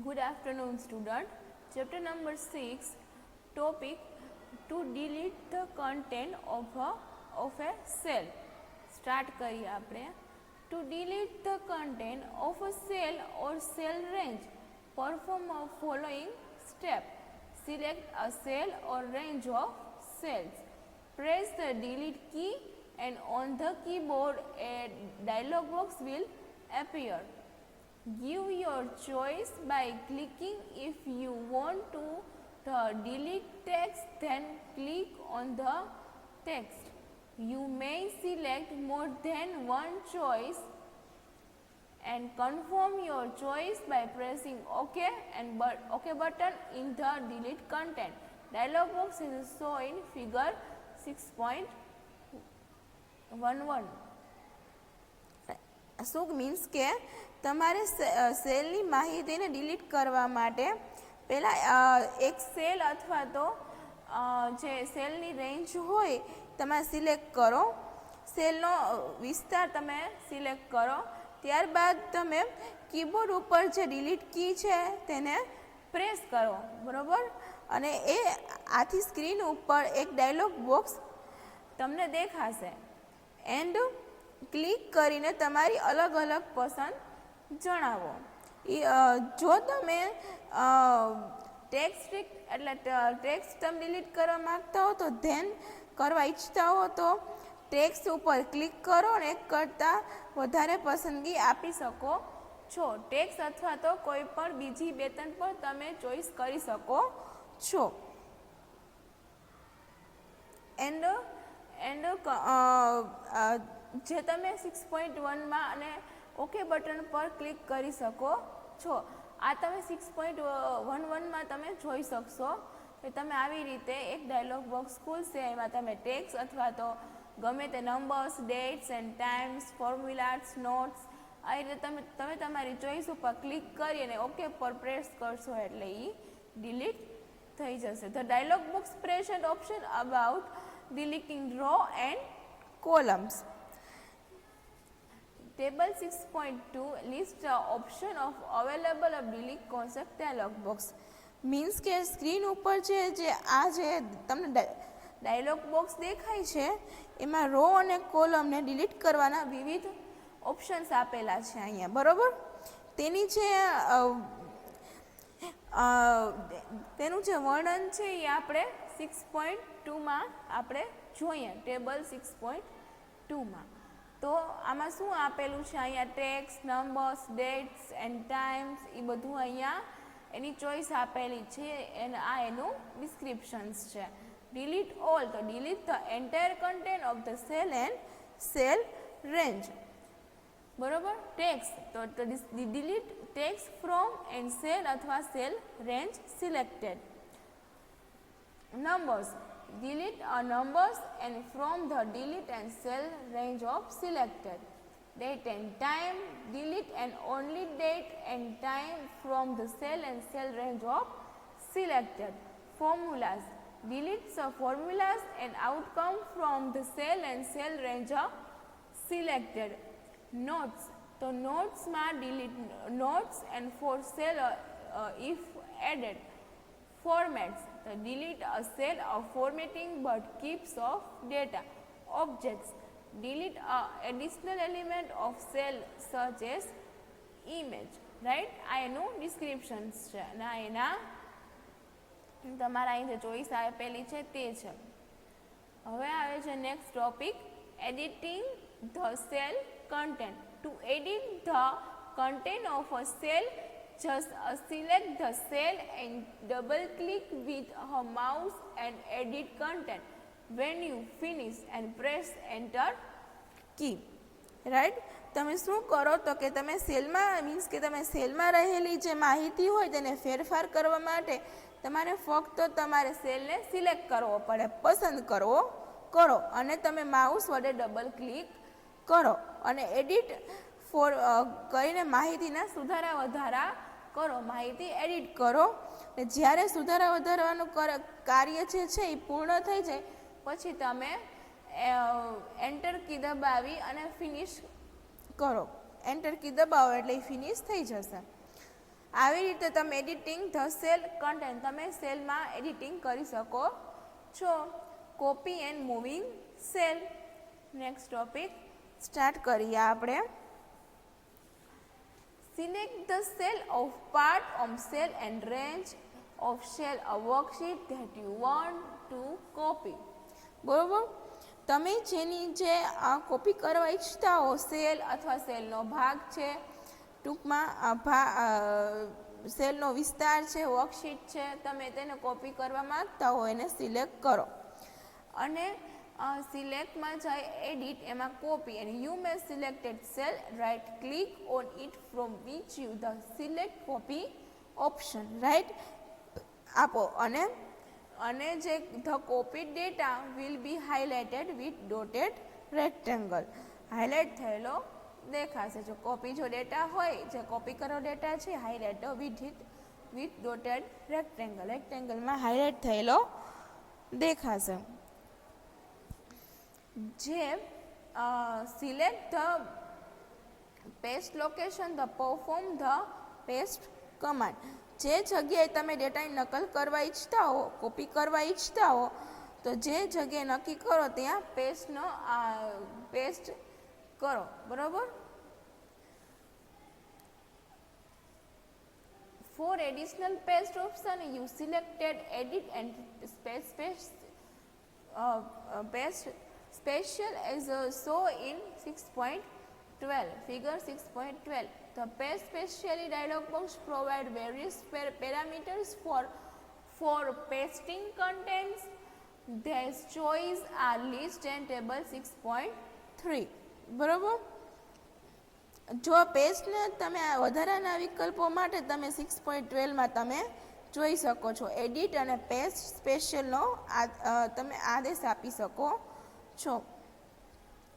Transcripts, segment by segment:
Good afternoon, student. Chapter number 6, topic to delete the content of a cell. Start करिए आपने. To delete the content of a cell or cell range, perform the following step. Select a cell or range of cells. Press the delete key and on the keyboard a dialog box will appear. Give your choice by clicking. If you want to the delete text, then click on the text. You may select more than one choice and confirm your choice by pressing OK and OK button in the delete content. Dialog box is shown in figure 6.11. શું means કે તમારે સેલની માહિતીને delete કરવા માટે પહેલાં એક cell અથવા તો જે સેલની રેન્જ હોય તમારે સિલેક્ટ કરો, સેલનો વિસ્તાર તમે સિલેક્ટ કરો, ત્યારબાદ તમે કીબોર્ડ ઉપર જે ડિલીટ કી છે તેને પ્રેસ કરો, બરાબર. અને એ આથી સ્ક્રીન ઉપર એક ડાયલોગ બોક્સ તમને દેખાશે એન્ડ ક્લિક કરીને તમારી અલગ અલગ પસંદ જણાવો. જો તમે ટેક્સ્ટ એટલે ટેક્સ્ટ તમે ડિલીટ કરવા માગતા હો તો ધેન કરવા ઈચ્છતા હો તો ટેક્સ્ટ ઉપર ક્લિક કરો અને એક કરતાં વધારે પસંદગી આપી શકો છો. ટેક્સ્ટ અથવા તો કોઈ પણ બીજી બે ત્રણ પણ તમે ચોઈસ કરી શકો છો. એન્ડ જે તમે 6.1માં અને ઓકે બટન પર ક્લિક કરી શકો છો. આ તમે 6.11માં તમે જોઈ શકશો કે તમે આવી રીતે એક ડાયલોગ બોક્સ ખુલશે, એમાં તમે ટેક્સ્ટ અથવા તો ગમે તે numbers, dates and times, formulas, notes આ રીતે તમે તમારી ચોઈસ ઉપર ક્લિક કરી અને ઓકે પર પ્રેસ કરશો એટલે એ ડિલીટ થઈ જશે. The dialogue box present option about deleting row and columns. Table 6.2 lists the option of available of delete concept dialog box. Means કે સ્ક્રીન ઉપર જે આ જે તમને ડાયલોગ બોક્સ દેખાય છે એમાં રો અને કોલમને ડિલીટ કરવાના વિવિધ ઓપ્શન્સ આપેલા છે અહીંયા, બરાબર. તેની જે તેનું જે વર્ણન છે એ આપણે 6.2માં આપણે જોઈએ, ટેબલ 6.2માં. તો આમાં શું આપેલું છે અહીંયા text, numbers, dates and times એ બધું અહીંયા એની ચોઈસ આપેલી છે અને આ એનું ડિસ્ક્રિપ્શન્સ છે. ડિલીટ ઓલ તો delete the entire content of the cell and cell range, બરોબર. ટેક્સ્ટ તો delete text from and cell અથવા cell range selected. Numbers, delete numbers and from the delete and cell range of selected. Date and time, delete and only date and time from the cell and cell range of selected. Formulas, delete the formulas and outcome from the cell and cell range of selected. Notes, so notes ma delete notes and for cell if added. Formats, the delete a cell of formatting but keeps of data. Objects, delete a additional element of cell such as image, right. આ એનું descriptions છે અને એના તમારા અહીં જે choice આપેલી છે તે છે. હવે આવે છે next topic, editing the cell content. To edit the content of a cell, just select the cell and double click with a mouse and edit content. When you finish and press enter key, right. તમે શું કરો તો કે તમે સેલમાં means કે તમે સેલમાં રહેલી જે માહિતી હોય તેને ફેરફાર કરવા માટે તમારે ફક્ત તમારે સેલને સિલેક્ટ કરવો પડે, પસંદ કરો અને તમે માઉસ વડે ડબલ ક્લિક કરો અને એડિટ કરીને માહિતીના સુધારા વધારા કરો, માહિતી એડિટ કરો. ને જ્યારે સુધારા વધારવાનું કાર્ય છે એ પૂર્ણ થઈ જાય પછી તમે એન્ટર કી દબાવી અને ફિનિશ કરો. એન્ટર કી દબાવો એટલે ફિનિશ થઈ જશે. આવી રીતે તમે એડિટિંગ ધ સેલ કન્ટેન્ટ તમે સેલમાં એડિટિંગ કરી શકો છો. Copy and moving cell. Next topic start કરીએ આપણે. Select the cell of part of cell and range of cell a worksheet that you want to copy. બરોબર, તમે જેની જે કોપી કરવા ઈચ્છતા હો સેલ અથવા સેલનો ભાગ છે, ટૂંકમાં સેલનો વિસ્તાર છે, વર્કશીટ છે, તમે તેને કોપી કરવા માંગતા હો એને સિલેક્ટ કરો અને સિલેક્ટમાં જાય એડિટ, એમાં કોપી અને you may selected cell, right click on it from which you the select copy option, right આપો અને જે the copy data will be highlighted with dotted rectangle. Highlight થયેલો દેખાશે. જો કોપી જો ડેટા હોય, જે કોપી કરો ડેટા છે, હાઇલાઇટ વિથ ડોટેડ રેક્ટેંગલમાં હાઇલાઇટ થયેલો દેખાશે. જે select the paste location the perform the paste command. જે જગ્યાએ તમે ડેટાની નકલ કરવા ઈચ્છતા હો, કોપી કરવા ઈચ્છતા હો, તો જે જગ્યાએ નક્કી કરો ત્યાં પેસ્ટ કરો. બરાબર. For additional paste option, you selected edit and paste special as shown in 6.12 figure 6.12. The paste specially dialog box provide various parameters for pasting contents. Their choice are list and table 6.3. બરાબર. જો પેસ્ટને તમે વધારાના વિકલ્પો માટે તમે 6.12માં તમે જોઈ શકો છો. એડિટ અને પેસ્ટ સ્પેશિયલનો તમે આદેશ આપી શકો છો.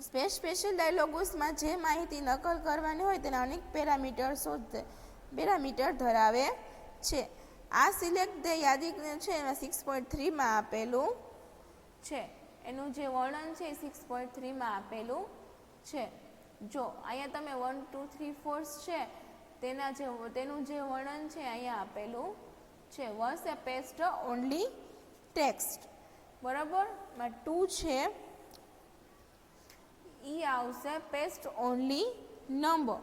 સ્પેશિયલ ડાયલોગોસમાં જે માહિતી નકલ કરવાની હોય તેના અનેક પેરામીટર ધરાવે છે. આ સિલેક્ટ ધ યાદી છે એમાં 6.3માં આપેલું છે. એનું જે વર્ણન છે એ 6.3માં આપેલું છે. જો અહીંયા તમે 1 2 3 4 છે તેનું જે વર્ણન છે અહીંયા આપેલું છે. વોસ એ પેસ્ટ ઓનલી ટેક્સ્ટ. બરાબર. 2 છે એ આવશે પેસ્ટ ઓનલી નંબર.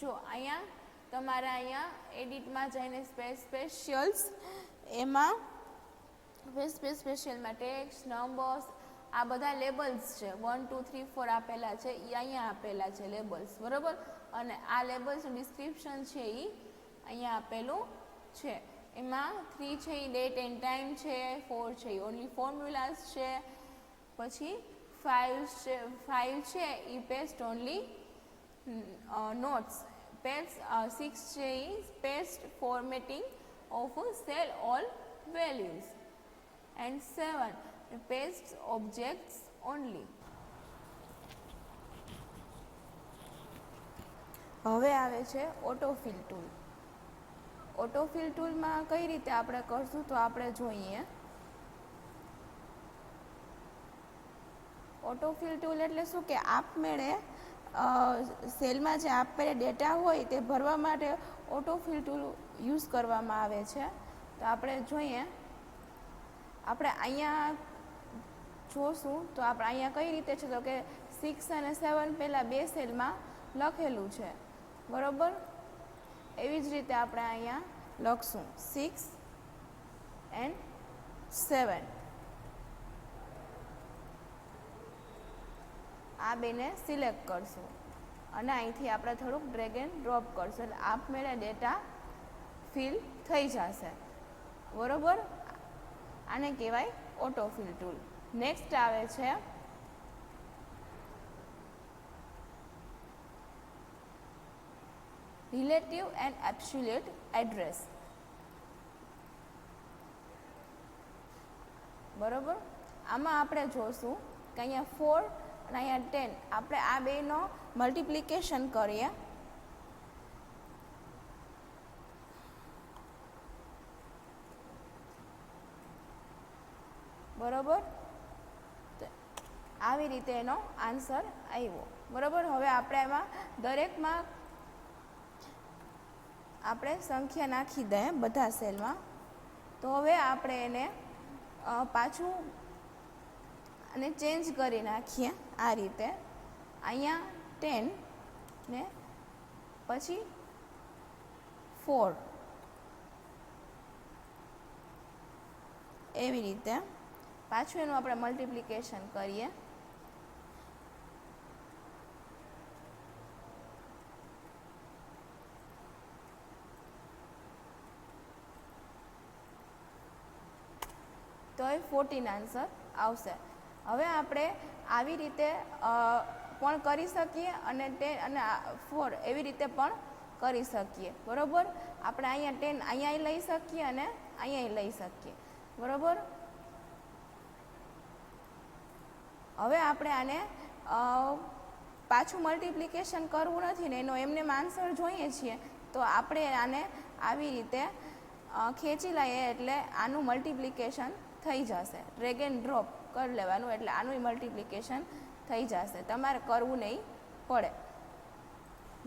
જો અહીંયા તમારે અહીંયા એડિટમાં જઈને સ્પેશિયલ્સ એમાં સ્પેશિયલમાં ટેક્સ્ટ, નંબર્સ, આ બધા લેબલ્સ છે. 1 2 3 4 આપેલા છે એ અહીંયા આપેલા છે લેબલ્સ. બરાબર. અને આ લેબલ્સનું ડિસ્ક્રિપ્શન છે એ અહીંયા આપેલું છે. એમાં 3 છે એ ડેટ એન્ડ ટાઈમ છે, 4 છે એ ઓનલી ફોર્મ્યુલાસ છે, પછી 5 છે એ પેસ્ટ ઓનલી નોટ્સ, 6 છે એ paste formatting of cell all values and 7 paste objects only. હવે આવે છે ઓટોફિલ ટૂલ. ઓટોફિલ ટૂલમાં કઈ રીતે આપણે કરશું તો આપણે જોઈએ. ઓટોફિલ ટૂલ એટલે શું કે આપમેળે સેલમાં જે આપમેળે ડેટા હોય તે ભરવા માટે ઓટોફિલ ટૂલ યુઝ કરવામાં આવે છે. તો આપણે જોઈએ. આપણે અહીંયા જોશું તો આપણે અહીંયા કઈ રીતે છે તો કે 6 અને 7 પહેલાં બે સેલમાં લખેલું છે. બરાબર. એવી જ રીતે આપણે અહીંયા લખશું 6 એન્ડ 7. આ બેને સિલેક્ટ કરશું અને અહીંથી આપણે થોડુંક ડ્રેગ એન્ડ ડ્રોપ કરશું એટલે આપમેળે ડેટા ફિલ થઈ જશે. બરાબર. આને કહેવાય ઓટોફિલ ટૂલ. નેક્સ્ટ આવે છે રિલેટિવ એન્ડ એબ્સોલ્યુટ એડ્રેસ. બરાબર. આમાં આપણે જોશું કે અહીંયા 4 અને અહીંયા 10 આપણે આ બેનો મલ્ટિપ્લિકેશન કરીએ. બરાબર. આવી રીતે એનો આન્સર આવ્યો. બરાબર. હવે આપણે એમાં દરેકમાં આપણે સંખ્યા નાખી દઈએ બધા સેલમાં. તો હવે આપણે એને પાછું અને ચેન્જ કરી નાખીએ આ રીતે. અહીંયા 10 ને પછી 4 એવી રીતે પાછું એનું આપણે મલ્ટિપ્લિકેશન કરીએ. તો એ 14 આન્સર આવશે. હવે આપણે આવી રીતે પણ કરી શકીએ અને 10 અને 4 એવી રીતે પણ કરી શકીએ. બરાબર, આપણે અહીંયા 10 અહીંયા લઈ શકીએ અને અહીંયા લઈ શકીએ. બરાબર, હવે આપણે આને પાછું મલ્ટિપ્લિકેશન કરવું નથી ને એનો એમને આન્સર જોઈએ છીએ, તો આપણે આને આવી રીતે ખેંચી લઈએ એટલે આનું મલ્ટિપ્લિકેશન થઈ જશે. ડ્રેગ એન્ડ ડ્રોપ કરી લેવાનું એટલે આનું મલ્ટિપ્લિકેશન થઈ જશે, તમારે કરવું નહીં પડે.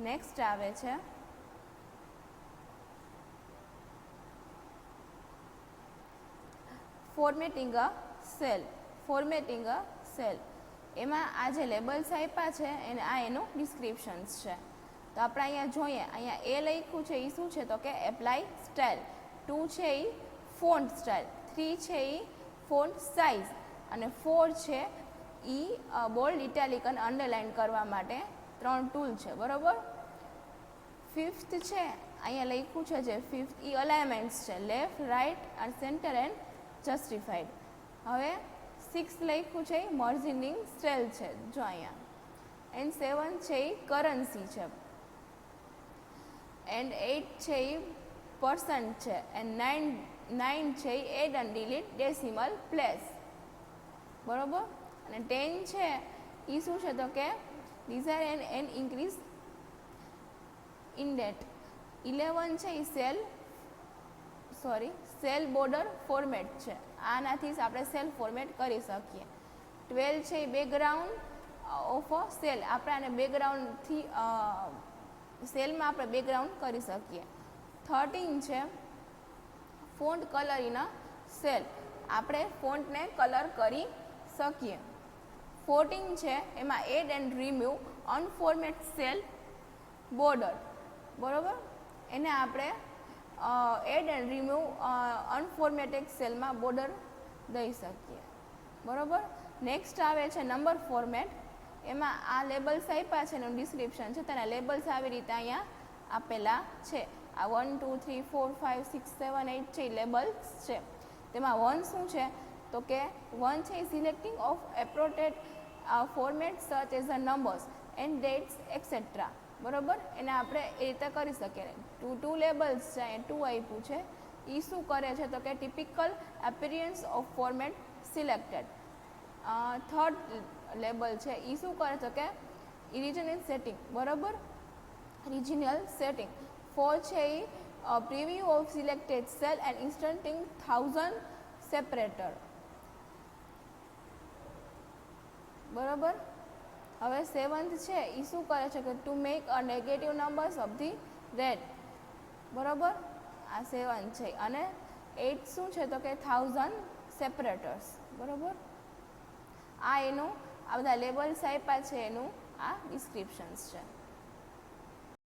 નેક્સ્ટ આવે છે ફોર્મેટિંગ અ સેલ. ફોર્મેટિંગ અ સેલ એમાં આ જે લેબલ્સ આપ્યા છે એને આ એનું ડિસ્ક્રિપ્શન્સ છે. તો આપણે અહીંયા જોઈએ, અહીંયા એ લખ્યું છે એ શું છે તો કે એપ્લાય સ્ટાઇલ, 2 છે એ ફોન્ટ સ્ટાઇલ, 3 છે એ ફોન્ટ સાઇઝ અને 4 છે એ બોલ્ડ, ઇટાલિક અને અંડરલાઇન કરવા માટે 3 ટૂલ છે. બરાબર, 5th છે અહીંયા લખ્યું છે જે 5th એ અલાઇનમેન્ટ્સ છે, લેફ્ટ, રાઇટ અને સેન્ટર એન્ડ જસ્ટિફાઈડ. હવે 6th લખ્યું છે એ મર્જિંગ સ્ટાઇલ છે, જો અહીંયા. એન્ડ 7 છે એ કરન્સી છે. એન્ડ 8 છે એ પર્સન્ટ છે. એન્ડ 9 છે એ add and delete decimal place. બરાબર, અને 10 છે એ શું છે તો કે ડિઝાઇન એન્ડ ઇન્ક્રીઝ ઇન્ડેટ. 11 છે એ સેલ બોર્ડર ફોર્મેટ છે, આનાથી જ આપણે સેલ ફોર્મેટ કરી શકીએ. 12 છે એ બેકગ્રાઉન્ડ ઓફ અ સેલ, આપણે આને બેકગ્રાઉન્ડથી સેલમાં આપણે બેકગ્રાઉન્ડ કરી શકીએ. 13 છે font colour in a cell, આપણે ફોન્ટને કલર કરી શકીએ. 14 છે એમાં add and remove unformat cell border. બરાબર, એને આપણે એડ એન્ડ રિમૂવ અનફોર્મેટેડ સેલમાં બોર્ડર દઈ શકીએ. બરાબર, નેક્સ્ટ આવે છે નંબર ફોર્મેટ. એમાં આ લેબલ્સ આપ્યા છે એનું ડિસ્ક્રિપ્શન છે, તેના લેબલ્સ આવી રીતે અહીંયા આપેલા છે. આ 1 2 3 4 5 6 7 8 છે લેબલ્સ છે. તેમાં 1 શું છે તો કે 1 છે selecting of appropriate format such as a numbers and dates et cetera. બરાબર, એને આપણે એ રીતે કરી શકીએ. 2 લેબલ્સ છે, 2 આપ્યું છે. એ શું કરે છે તો કે typical appearance of format selected. 3rd label છે એ શું કરે છે કે રિજનલ સેટિંગ. બરાબર, રિજનલ સેટિંગ. 4 છે એ preview of selected cell and inserting 1000 separator. બરાબર, હવે 7th છે એ શું કરે છે કે to make a negative numbers of the red. બરાબર, આ 7 છે. અને 8 શું છે તો કે 1000 સેપરેટર્સ. બરાબર, આ એનું આ બધા લેબલ્સ આપ્યા છે એનું આ ડિસ્ક્રિપ્શન્સ છે.